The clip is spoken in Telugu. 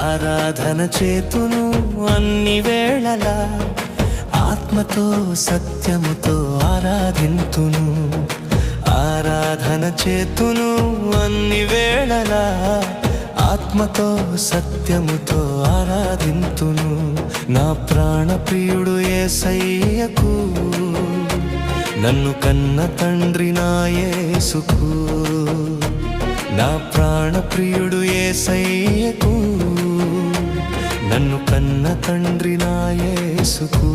ఆరాధన చేతును అన్ని వేళలా, ఆత్మతో సత్యముతో ఆరాధింతును. ఆరాధన చేతును అన్ని వేళలా, ఆత్మతో సత్యముతో ఆరాధింతును. నా ప్రాణ ప్రియుడు యేసయ్యకు, నన్ను కన్న తండ్రి నా యేసుకు. నా ప్రాణ ప్రియుడు యేసయ్యకు, నన్ను కన్న తండ్రి నా యేసుకు.